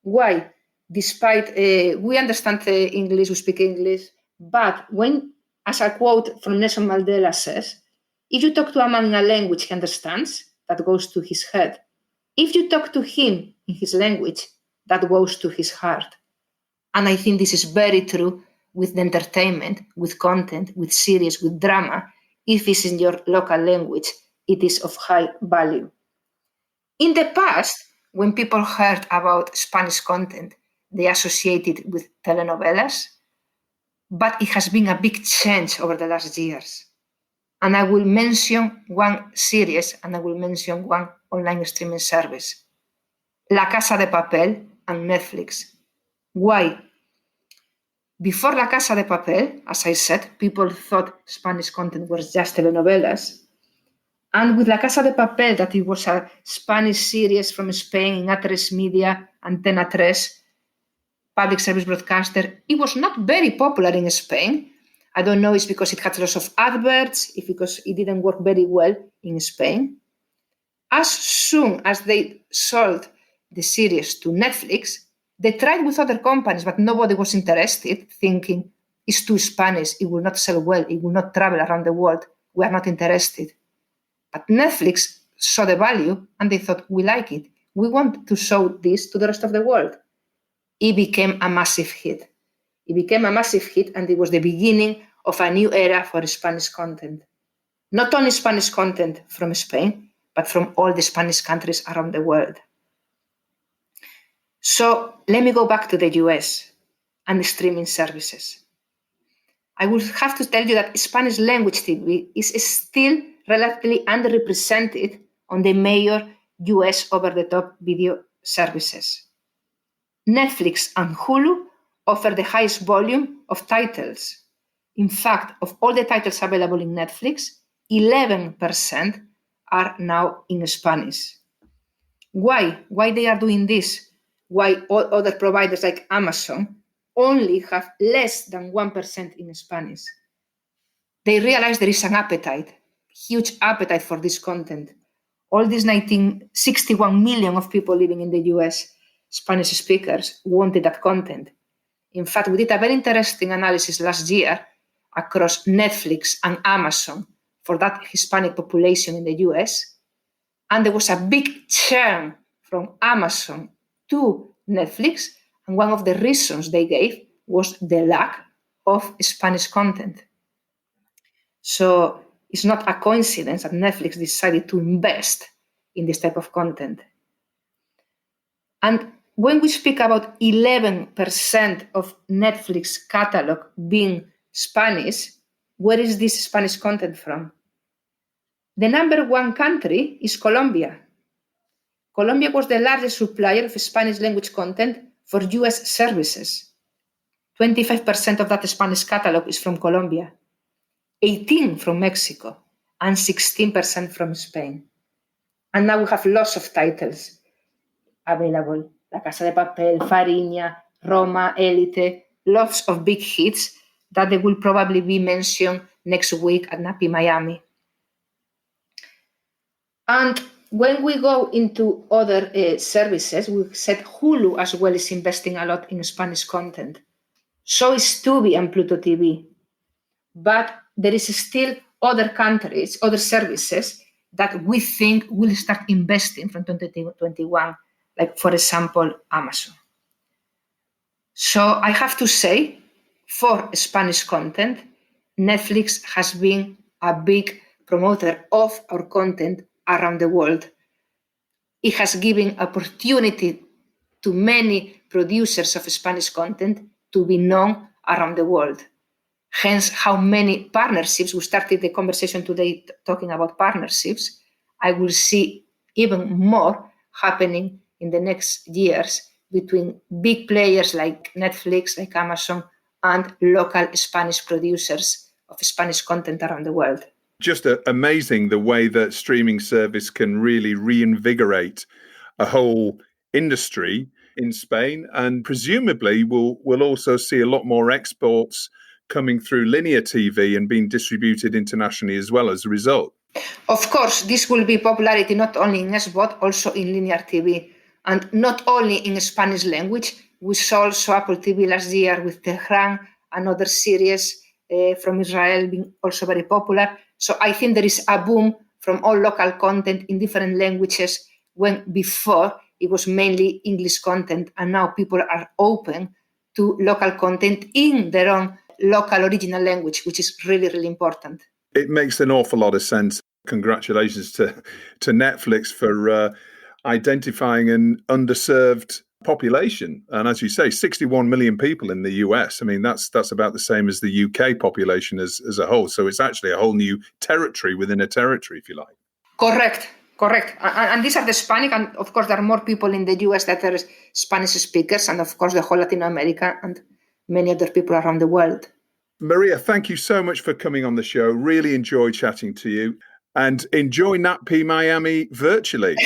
Why? Despite we understand English, we speak English, but when, as a quote from Nelson Mandela says, if you talk to a man in a language he understands, that goes to his head. If you talk to him in his language, that goes to his heart. And I think this is very true with the entertainment, with content, with series, with drama. If it's in your local language, it is of high value. In the past, when people heard about Spanish content, they associated with telenovelas, but it has been a big change over the last years. And I will mention one series and I will mention one online streaming service, La Casa de Papel and Netflix. Why? Before La Casa de Papel, as I said, people thought Spanish content was just telenovelas. And with La Casa de Papel, that it was a Spanish series from Spain in A3 Media, Antena 3, public service broadcaster, it was not very popular in Spain. I don't know if it's because it had lots of adverts, if because it didn't work very well in Spain. As soon as they sold the series to Netflix, They tried with other companies, but nobody was interested, thinking it's too Spanish, it will not sell well, it will not travel around the world. We are not interested. But Netflix saw the value and they thought, we like it. We want to show this to the rest of the world. It became a massive hit. It became a massive hit, and it was the beginning of a new era for Spanish content. Not only Spanish content from Spain, but from all the Spanish countries around the world. So let me go back to the US and the streaming services. I will have to tell you that Spanish language TV is still relatively underrepresented on the major US over-the-top video services. Netflix and Hulu offer the highest volume of titles. In fact, of all the titles available in Netflix, 11% are now in Spanish. Why? Why they are doing this? Why all other providers like Amazon only have less than 1% in Spanish? They realize there is an appetite, huge appetite for this content. All these 61 million of people living in the US, Spanish speakers, wanted that content. In fact, we did a very interesting analysis last year across Netflix and Amazon for that Hispanic population in the US. And there was a big churn from Amazon to Netflix. And one of the reasons they gave was the lack of Spanish content. So it's not a coincidence that Netflix decided to invest in this type of content. And when we speak about 11% of Netflix catalog being Spanish, where is this Spanish content from? The number one country is Colombia. Colombia was the largest supplier of Spanish language content for US services. 25% of that Spanish catalog is from Colombia, 18% from Mexico, and 16% from Spain. And now we have lots of titles available. La Casa de Papel, Fariña, Roma, Élite, lots of big hits that they will probably be mentioned next week at NAPI Miami. And when we go into other services, we said Hulu as well is investing a lot in Spanish content. So is Tubi and Pluto TV. But there is still other countries, other services that we think will start investing from 2021, like, for example, Amazon. So I have to say, for Spanish content, Netflix has been a big promoter of our content around the world. It has given opportunity to many producers of Spanish content to be known around the world. Hence, how many partnerships, we started the conversation today talking about partnerships. I will see even more happening in the next years between big players like Netflix, like Amazon, and local Spanish producers of Spanish content around the world. Just amazing the way that streaming service can really reinvigorate a whole industry in Spain, and presumably we'll also see a lot more exports coming through linear TV and being distributed internationally as well as a result. Of course, this will be popularity not only in SVOD, also in linear TV, and not only in Spanish language. We saw also Apple TV last year with Tehran, another series from Israel being also very popular. So I think there is a boom from all local content in different languages, when before it was mainly English content, and now people are open to local content in their own local original language, which is really, really important. It makes an awful lot of sense. Congratulations to Netflix for identifying an underserved population. And as you say, 61 million people in the US. I mean, that's about the same as the UK population as a whole. So it's actually a whole new territory within a territory, if you like. Correct. And these are the Hispanic, and of course there are more people in the US that are Spanish speakers, and of course the whole Latin America and many other people around the world. Maria, thank you so much for coming on the show. Really enjoyed chatting to you, and enjoy NAPI Miami virtually.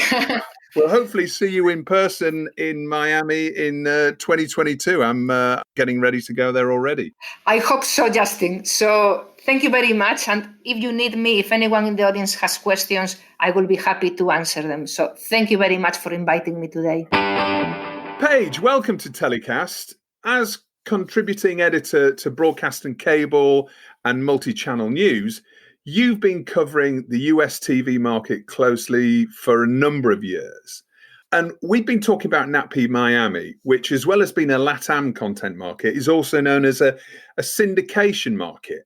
We'll hopefully see you in person in Miami in 2022. I'm getting ready to go there already. I hope so, Justin. So thank you very much. And if you need me, if anyone in the audience has questions, I will be happy to answer them. So thank you very much for inviting me today. Paige, welcome to TellyCast. As contributing editor to Broadcasting Cable and Multichannel News, you've been covering the US TV market closely for a number of years. And we've been talking about NAPI Miami, which, as well as being a LATAM content market, is also known as a syndication market.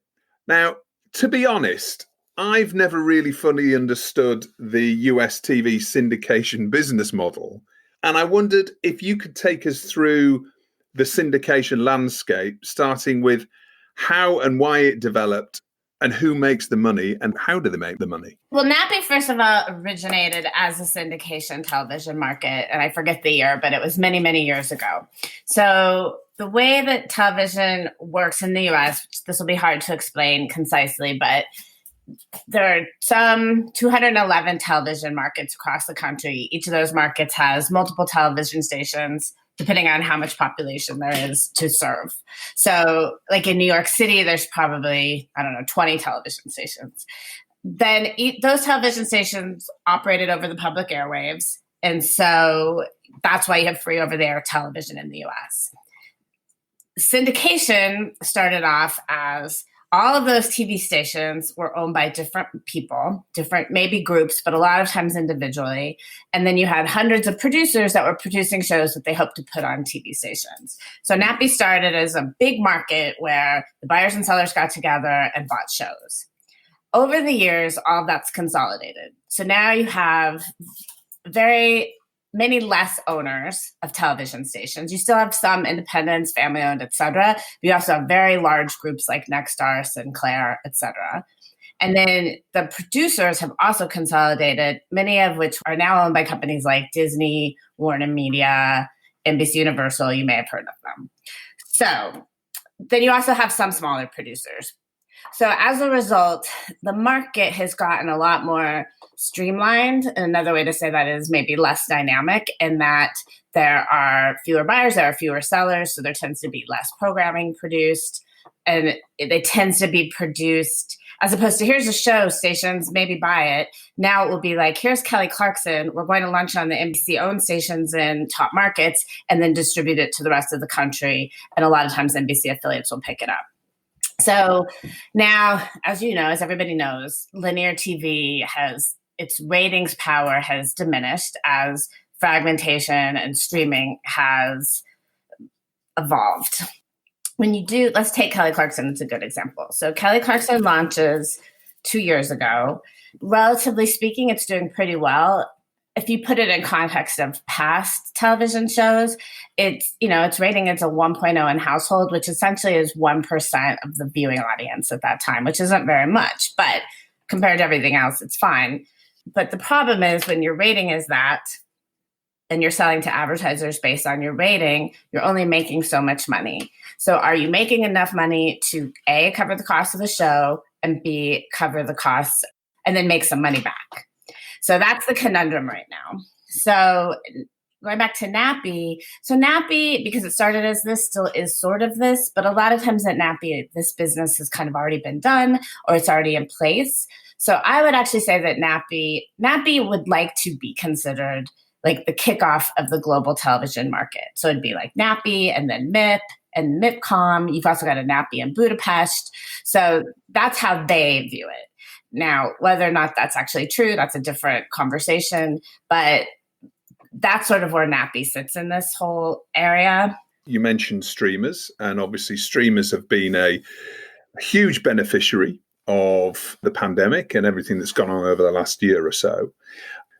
Now, to be honest, I've never really fully understood the US TV syndication business model. And I wondered if you could take us through the syndication landscape, starting with how and why it developed and who makes the money and how do they make the money? Well, NAPI, first of all, originated as a syndication television market. And I forget the year, but it was many, many years ago. So the way that television works in the US, this will be hard to explain concisely, but there are some 211 television markets across the country. Each of those markets has multiple television stations, depending on how much population there is to serve. So like in New York City, there's probably, 20 television stations. Then those television stations operated over the public airwaves. And so that's why you have free over-the-air television in the US. Syndication started off as all of those TV stations were owned by different people, different maybe groups, but a lot of times individually. And then you had hundreds of producers that were producing shows that they hoped to put on TV stations. So NAPI started as a big market where the buyers and sellers got together and bought shows. Over the years, all of that's consolidated. So now you have very many less owners of television stations. You still have some independents, family-owned, et cetera. But you also have very large groups like Nexstar, Sinclair, et cetera. And then the producers have also consolidated, many of which are now owned by companies like Disney, Warner Media, NBC Universal. You may have heard of them. So then you also have some smaller producers. So as a result, the market has gotten a lot more streamlined. Another way to say that is maybe less dynamic in that there are fewer buyers, there are fewer sellers, so there tends to be less programming produced, and it tends to be produced as opposed to here's a show, stations maybe buy it. Now it will be like, here's Kelly Clarkson, we're going to launch on the NBC-owned stations in top markets and then distribute it to the rest of the country, and a lot of times NBC affiliates will pick it up. So now, as you know, as everybody knows, linear TV its ratings power has diminished as fragmentation and streaming has evolved. Let's take Kelly Clarkson, it's a good example. So Kelly Clarkson launches 2 years ago. Relatively speaking, it's doing pretty well. If you put it in context of past television shows, its rating is a 1.0 in household, which essentially is 1% of the viewing audience at that time, which isn't very much, but compared to everything else, it's fine. But the problem is when your rating is that, and you're selling to advertisers based on your rating, you're only making so much money. So are you making enough money to A, cover the cost of the show, and B, cover the costs and then make some money back? So that's the conundrum right now. So going back to NAPI, so NAPI, because it started as this, still is sort of this, but a lot of times at NAPI, this business has kind of already been done or it's already in place. So I would actually say that NAPI would like to be considered like the kickoff of the global television market. So it'd be like NAPI and then MIP and MIPCOM. You've also got a NAPI in Budapest. So that's how they view it. Now, whether or not that's actually true, that's a different conversation, but that's sort of where NAPI sits in this whole area. You mentioned streamers, and obviously streamers have been a huge beneficiary of the pandemic and everything that's gone on over the last year or so.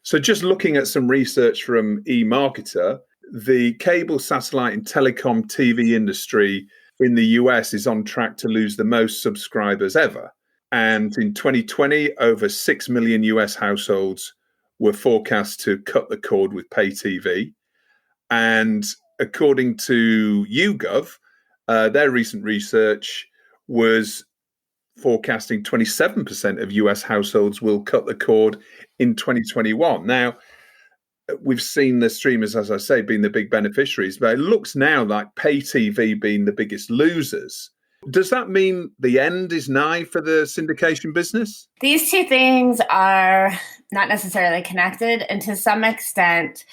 So just looking at some research from eMarketer, the cable, satellite and telecom TV industry in the US is on track to lose the most subscribers ever. And in 2020, over 6 million US households were forecast to cut the cord with pay TV. And according to YouGov, their recent research was forecasting 27% of US households will cut the cord in 2021. Now, we've seen the streamers, as I say, being the big beneficiaries, but it looks now like pay TV being the biggest losers. Does that mean the end is nigh for the syndication business? These two things are not necessarily connected, and to some extent,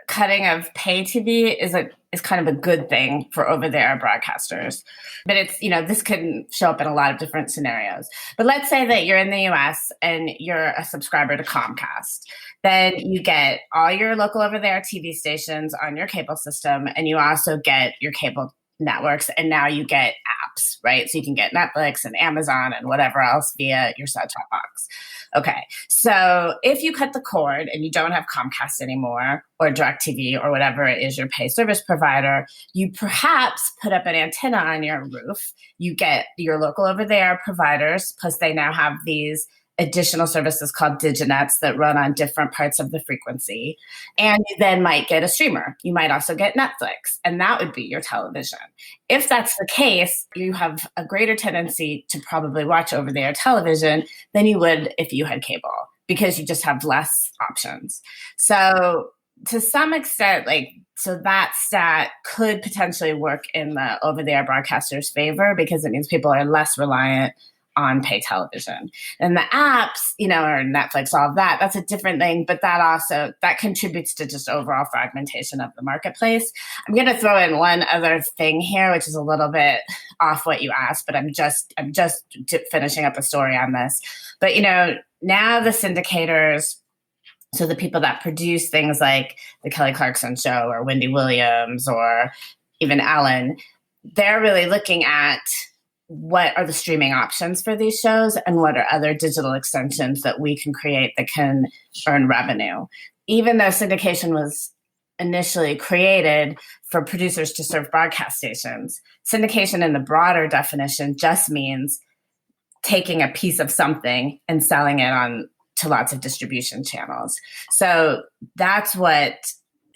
cutting of pay TV is kind of a good thing for over-the-air broadcasters. But it's, this can show up in a lot of different scenarios. But let's say that you're in the US and you're a subscriber to Comcast. Then you get all your local over-the-air TV stations on your cable system, and you also get your cable networks, and now you get apps, right? So you can get Netflix and Amazon and whatever else via your set-top box. Okay, so if you cut the cord and you don't have Comcast anymore, or DirecTV, or whatever it is your pay service provider, you perhaps put up an antenna on your roof. You get your local over-the-air providers, plus they now have these additional services called diginets that run on different parts of the frequency. And you then might get a streamer. You might also get Netflix, and that would be your television. If that's the case, you have a greater tendency to probably watch over-the-air television than you would if you had cable, because you just have less options. So to some extent, so that stat could potentially work in the over-the-air broadcaster's favor, because it means people are less reliant on pay television. And the apps, or Netflix, all of that, that's a different thing, but that contributes to just overall fragmentation of the marketplace. I'm going to throw in one other thing here, which is a little bit off what you asked, but I'm just finishing up a story on this. But, now the syndicators, so the people that produce things like the Kelly Clarkson Show or Wendy Williams or even Ellen, they're really looking at what are the streaming options for these shows and what are other digital extensions that we can create that can earn revenue. Even though syndication was initially created for producers to serve broadcast stations, syndication in the broader definition just means taking a piece of something and selling it on to lots of distribution channels. So that's what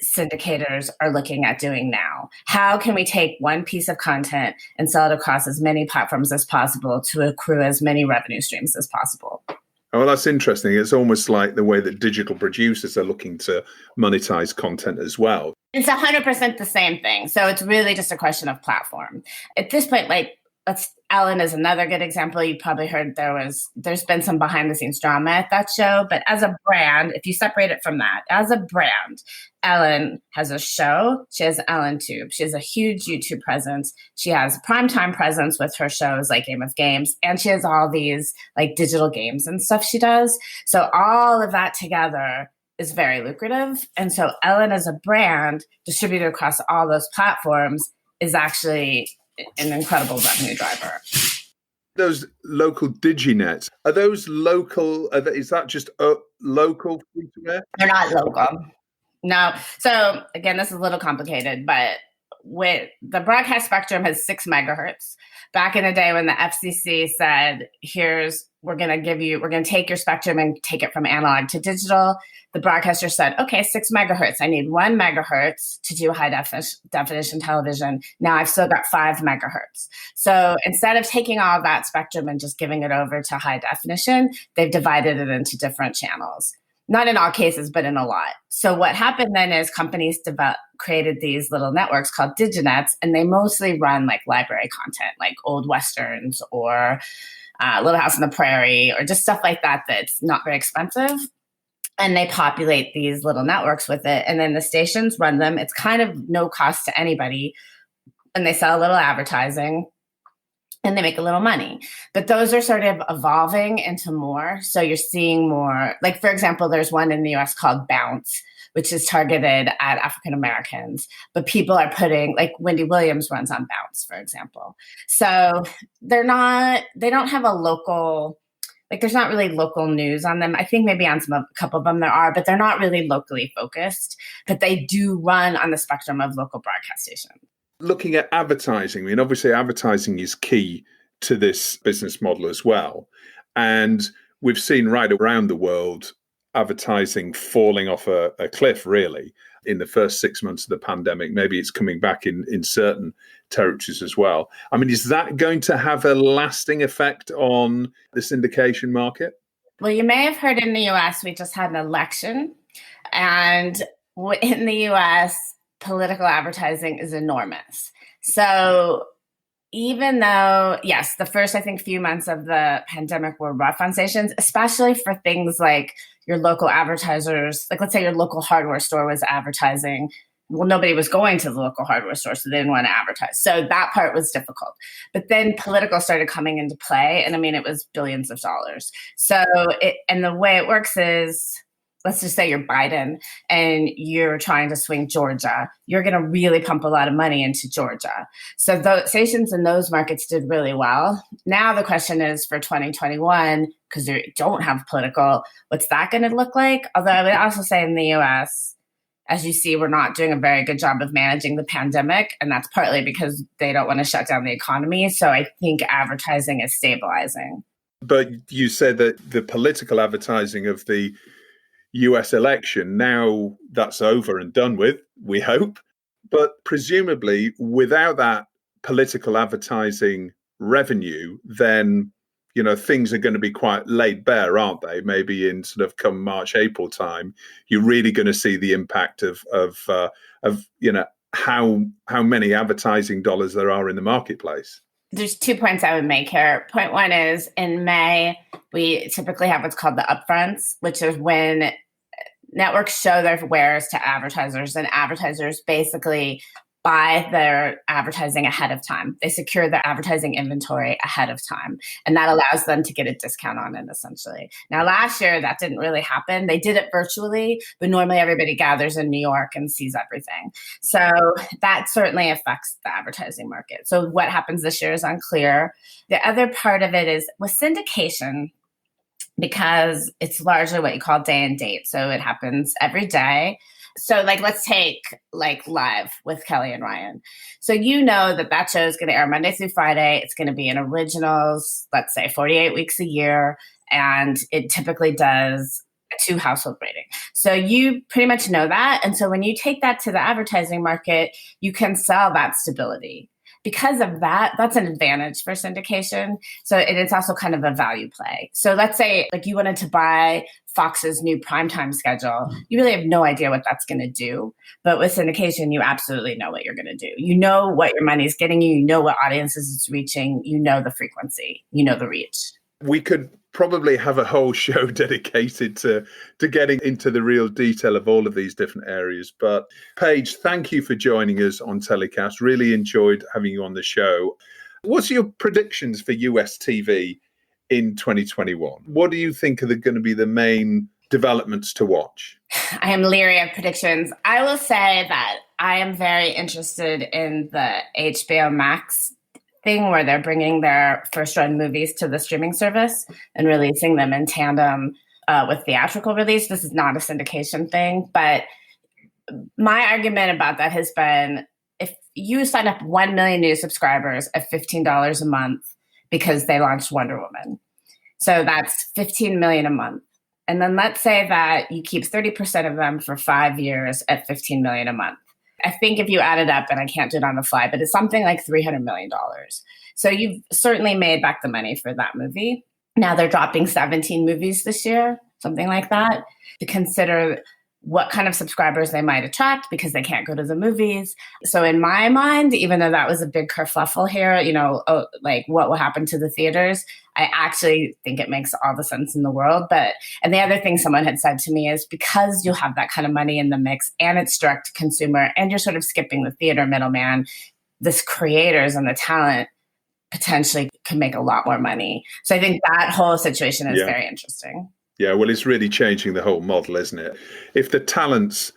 syndicators are looking at doing now. How can we take one piece of content and sell it across as many platforms as possible to accrue as many revenue streams as possible? Oh, well, that's interesting. It's almost like the way that digital producers are looking to monetize content as well. It's 100% the same thing. So it's really just a question of platform. At this point, Ellen is another good example. You probably heard there's been some behind the scenes drama at that show, but as a brand, if you separate it from that, as a brand, Ellen has a show. She has Ellen Tube. She has a huge YouTube presence. She has primetime presence with her shows like Game of Games, and she has all these digital games and stuff she does. So all of that together is very lucrative. And so Ellen as a brand distributed across all those platforms is actually an incredible revenue driver. Those local diginets, are those local? Is that just local free to air? They're not local. No. So again, this is a little complicated, but with the broadcast spectrum has 6 megahertz. Back in the day when the FCC said, we're going to take your spectrum and take it from analog to digital, the broadcaster said, okay, 6 megahertz. I need 1 megahertz to do high definition television. Now I've still got 5 megahertz. So instead of taking all of that spectrum and just giving it over to high definition, they've divided it into different channels. Not in all cases, but in a lot. So what happened then is companies created these little networks called diginets, and they mostly run library content, like old Westerns or Little House on the Prairie, or just stuff like that that's not very expensive. And they populate these little networks with it. And then the stations run them. It's kind of no cost to anybody. And they sell a little advertising and they make a little money. But those are sort of evolving into more. So you're seeing more, for example, there's one in the US called Bounce, which is targeted at African Americans. But people are putting, Wendy Williams runs on Bounce, for example. So they don't have a local, there's not really local news on them. I think maybe on a couple of them there are, but they're not really locally focused. But they do run on the spectrum of local broadcast stations. Looking at advertising, obviously advertising is key to this business model as well. And we've seen right around the world advertising falling off a cliff, really, in the first 6 months of the pandemic. Maybe it's coming back in certain territories as well. Is that going to have a lasting effect on the syndication market? Well, you may have heard in the US, we just had an election. And in the US, political advertising is enormous. So, even though, yes, the first, I think, few months of the pandemic were rough on stations, especially for things like your local advertisers. Like, let's say your local hardware store was advertising. Well, nobody was going to the local hardware store, so they didn't want to advertise. So that part was difficult. But then political started coming into play. And I mean, it was billions of dollars. So and the way it works is, let's just say you're Biden and you're trying to swing Georgia, you're going to really pump a lot of money into Georgia. So the stations in those markets did really well. Now the question is for 2021, because you don't have political, what's that going to look like? Although I would also say in the US, as you see, we're not doing a very good job of managing the pandemic, and that's partly because they don't want to shut down the economy. So I think advertising is stabilizing. But you said that the political advertising of the US election, now that's over and done with, we hope. But presumably without that political advertising revenue, then, you know, things are going to be quite laid bare, aren't they? Maybe in sort of come March, April time, you're really going to see the impact of you know, how many advertising dollars there are in the marketplace. There's 2 points I would make here. Point one is in May, we typically have what's called the upfronts, which is when networks show their wares to advertisers, and advertisers basically buy their advertising ahead of time. They secure their advertising inventory ahead of time, and that allows them to get a discount on it, essentially. Now, last year, that didn't really happen. They did it virtually, but normally everybody gathers in New York and sees everything. So that certainly affects the advertising market. So what happens this year is unclear. The other part of it is with syndication, because it's largely what you call day and date. So it happens every day. So like, let's take like Live with Kelly and Ryan. So you know that show is going to air Monday through Friday. It's going to be in originals, let's say 48 weeks a year. And it typically does a 2 household rating. So you pretty much know that. And so when you take that to the advertising market, you can sell that stability. Because of that, that's an advantage for syndication. So it's also kind of a value play. So let's say like you wanted to buy Fox's new primetime schedule. You really have no idea what that's going to do. But with syndication, you absolutely know what you're going to do. You know what your money is getting you. You know what audiences it's reaching. You know the frequency. You know the reach. We could probably have a whole show dedicated to getting into the real detail of all of these different areas. But Paige, thank you for joining us on TellyCast. Really enjoyed having you on the show. What's your predictions for US TV in 2021? What do you think are going to be the main developments to watch? I am leery of predictions. I will say that I am very interested in the HBO Max thing where they're bringing their first-run movies to the streaming service and releasing them in tandem with theatrical release. This is not a syndication thing, but my argument about that has been if you sign up 1 million new subscribers at $15 a month because they launched Wonder Woman, so that's 15 million a month. And then let's say that you keep 30% of them for 5 years at 15 million a month. I think if you add it up, and I can't do it on the fly, but it's something like $300 million. So you've certainly made back the money for that movie. Now they're dropping 17 movies this year, something like that, to consider what kind of subscribers they might attract because they can't go to the movies. So in my mind, even though that was a big kerfuffle here, you know, like what will happen to the theaters, I actually think it makes all the sense in the world. And the other thing someone had said to me is because you'll have that kind of money in the mix and it's direct to consumer and you're sort of skipping the theater middleman, this creators and the talent potentially can make a lot more money. So I think that whole situation is very interesting. Yeah, well, it's really changing the whole model, isn't it? If the talent's,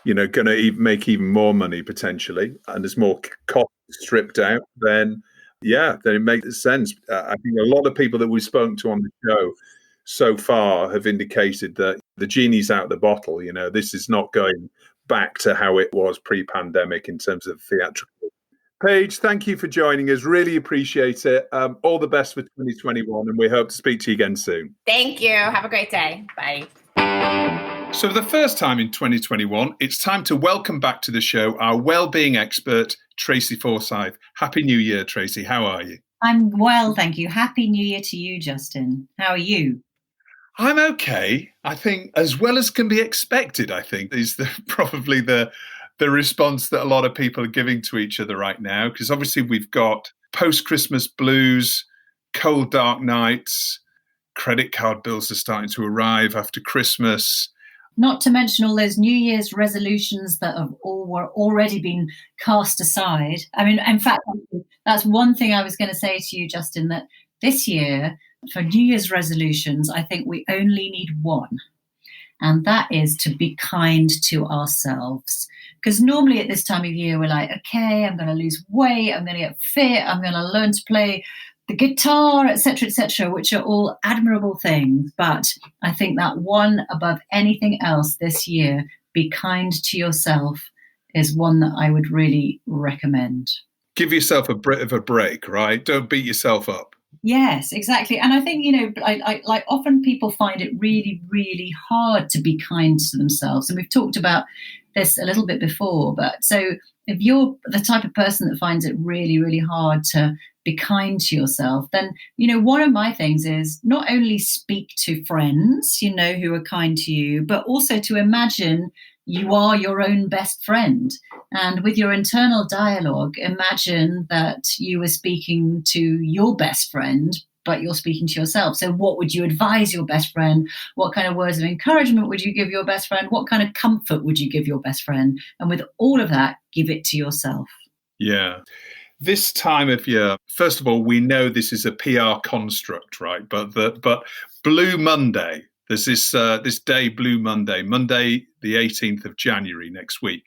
you know, going to make even more money potentially, and there's more cost stripped out, then it makes sense. I think a lot of people that we've spoken to on the show so far have indicated that the genie's out of the bottle. You know, this is not going back to how it was pre-pandemic in terms of theatrical. Paige, thank you for joining us. Really appreciate it. All the best for 2021, and we hope to speak to you again soon. Thank you. Have a great day. Bye. So for the first time in 2021, it's time to welcome back to the show our wellbeing expert, Tracy Forsyth. Happy New Year, Tracy. How are you? I'm well, thank you. Happy New Year to you, Justin. How are you? I'm okay. I think as well as can be expected, I think, is probably the response that a lot of people are giving to each other right now, because obviously we've got post-Christmas blues, cold, dark nights, credit card bills are starting to arrive after Christmas. Not to mention all those New Year's resolutions that were already been cast aside. I mean, in fact, that's one thing I was going to say to you, Justin, that this year, for New Year's resolutions, I think we only need one. And that is to be kind to ourselves. Because normally at this time of year, we're like, okay, I'm going to lose weight, I'm going to get fit, I'm going to learn to play the guitar, etc., which are all admirable things. But I think that one above anything else this year, be kind to yourself, is one that I would really recommend. Give yourself a bit of a break, right? Don't beat yourself up. Yes, exactly. And I think, like often people find it really, really hard to be kind to themselves. And we've talked about this a little bit before. But so if you're the type of person that finds it really, really hard to be kind to yourself, then, one of my things is not only speak to friends, who are kind to you, but also to imagine you are your own best friend. And with your internal dialogue, imagine that you were speaking to your best friend, but you're speaking to yourself. So what would you advise your best friend? What kind of words of encouragement would you give your best friend? What kind of comfort would you give your best friend? And with all of that, give it to yourself. Yeah. This time of year, first of all, we know this is a PR construct, right? But Blue Monday, there's this day, Blue Monday, the 18th of January next week,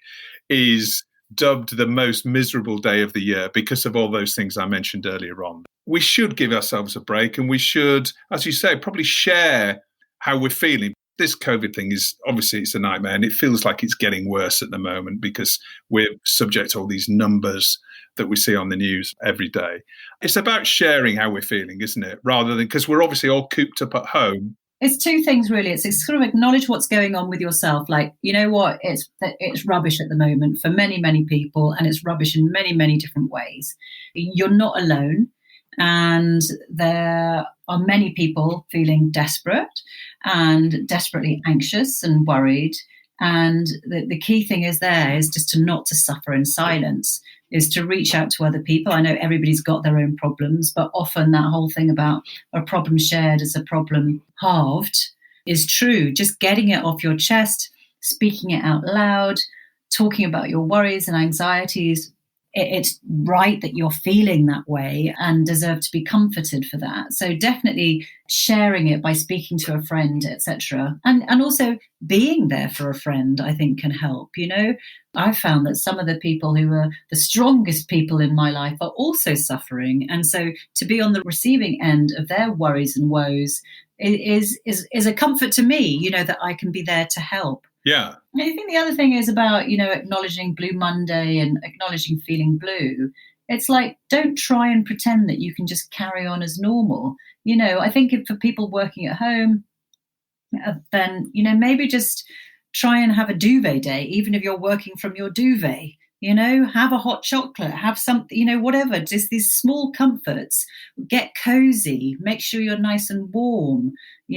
is dubbed the most miserable day of the year because of all those things I mentioned earlier on. We should give ourselves a break, and we should, as you say, probably share how we're feeling. This COVID thing is obviously it's a nightmare, and it feels like it's getting worse at the moment because we're subject to all these numbers that we see on the news every day. It's about sharing how we're feeling, isn't it? Rather than, because we're obviously all cooped up at home. It's two things, really. It's sort of acknowledge what's going on with yourself. Like, you know what? It's rubbish at the moment for many, many people, and it's rubbish in many, many different ways. You're not alone. And there are many people feeling desperate and desperately anxious and worried. And the key thing is just not to suffer in silence, is to reach out to other people. I know everybody's got their own problems, but often that whole thing about a problem shared is a problem halved is true. Just getting it off your chest, speaking it out loud, talking about your worries and anxieties. It's right that you're feeling that way and deserve to be comforted for that. So definitely sharing it by speaking to a friend, etc. And also being there for a friend, I think, can help. I've found that some of the people who are the strongest people in my life are also suffering. And so to be on the receiving end of their worries and woes is a comfort to me, that I can be there to help. Yeah. I think the other thing is about, acknowledging Blue Monday and acknowledging feeling blue. It's like, don't try and pretend that you can just carry on as normal. I think for people working at home, then, maybe just try and have a duvet day, even if you're working from your duvet. Have a hot chocolate, have something, whatever, just these small comforts. Get cozy, make sure you're nice and warm,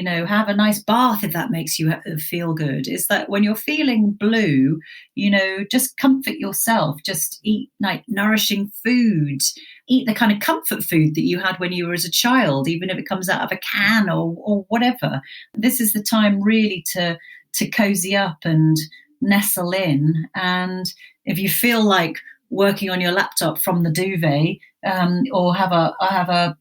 have a nice bath if that makes you feel good. Is that when you're feeling blue, just comfort yourself, just eat like nourishing food, eat the kind of comfort food that you had when you were as a child, even if it comes out of a can or whatever. This is the time really to cozy up and nestle in. And if you feel like working on your laptop from the duvet, or have a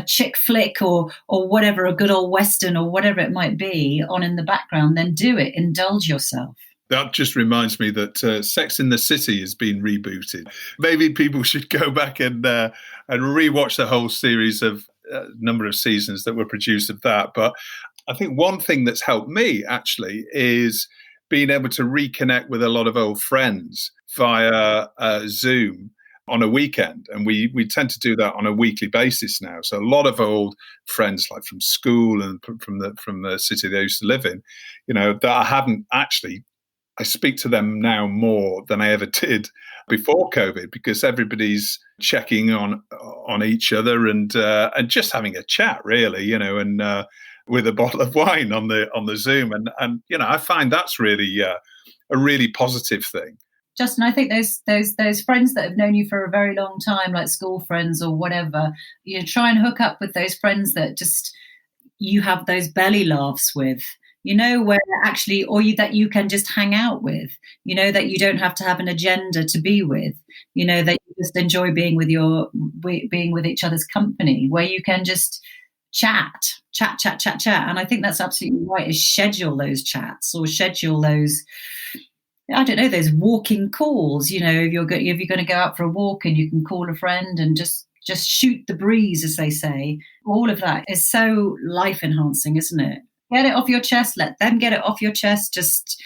chick flick or whatever, a good old Western or whatever it might be on in the background, then do it. Indulge yourself. That just reminds me that Sex and the City has been rebooted. Maybe people should go back and rewatch the whole series of number of seasons that were produced of that. But I think one thing that's helped me actually is being able to reconnect with a lot of old friends via Zoom on a weekend. And we tend to do that on a weekly basis now. So a lot of old friends, like from school and from the city they used to live in, that I hadn't actually, I speak to them now more than I ever did before COVID, because everybody's checking on each other and just having a chat, really, and with a bottle of wine on the Zoom. And I find that's really a really positive thing. Justin, I think those friends that have known you for a very long time, like school friends or whatever, try and hook up with those friends that just you have those belly laughs with, where actually, that you can just hang out with, that you don't have to have an agenda to be with, that you just enjoy being with each other's company, where you can just chat. And I think that's absolutely right, is schedule those chats or schedule those, I don't know, those walking calls, if you're going to go out for a walk and you can call a friend and just shoot the breeze, as they say. All of that is so life enhancing, isn't it? Get it off your chest. Let them get it off your chest. Just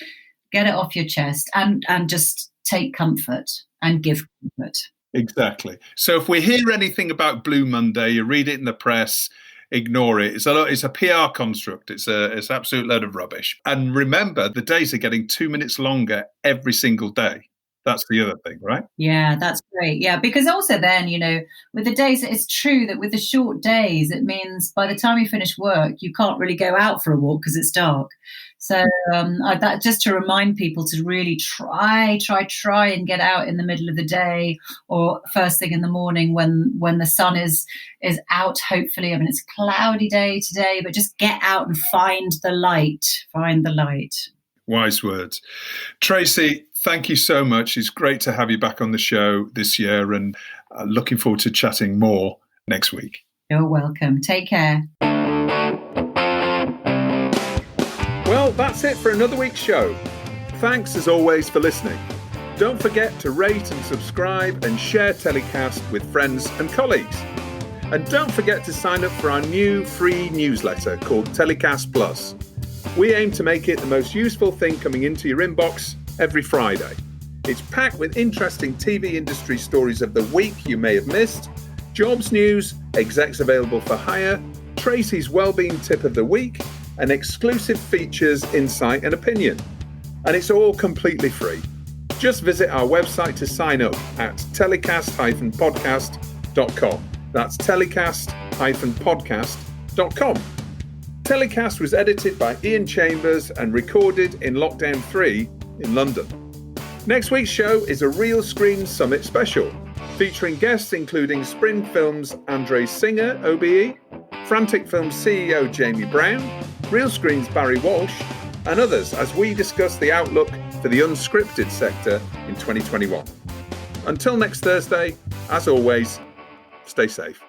get it off your chest and just take comfort and give comfort. Exactly. So if we hear anything about Blue Monday, you read it in the press, ignore it. It's a PR construct. It's an absolute load of rubbish. And remember, the days are getting 2 minutes longer every single day. That's the other thing, right? Yeah, that's great. Yeah, because also then, with the days, it's true that with the short days, it means by the time you finish work, you can't really go out for a walk because it's dark. So that just to remind people to really try and get out in the middle of the day or first thing in the morning when the sun is out, hopefully. I mean, it's a cloudy day today, but just get out and find the light. Find the light. Wise words. Tracy, thank you so much. It's great to have you back on the show this year, and looking forward to chatting more next week. You're welcome. Take care. Well, that's it for another week's show. Thanks as always for listening. Don't forget to rate and subscribe and share TellyCast with friends and colleagues. And don't forget to sign up for our new free newsletter called TellyCast Plus. We aim to make it the most useful thing coming into your inbox every Friday. It's packed with interesting TV industry stories of the week you may have missed, jobs news, execs available for hire, Tracy's wellbeing tip of the week, and exclusive features, insight and opinion. And it's all completely free. Just visit our website to sign up at telecast-podcast.com. That's telecast-podcast.com. TellyCast was edited by Ian Chambers and recorded in Lockdown 3 in London. Next week's show is a Real Screen Summit special, featuring guests including Spring Films' Andre Singer, OBE, Frantic Films CEO Jamie Brown, Real Screen's Barry Walsh, and others as we discuss the outlook for the unscripted sector in 2021. Until next Thursday, as always, stay safe.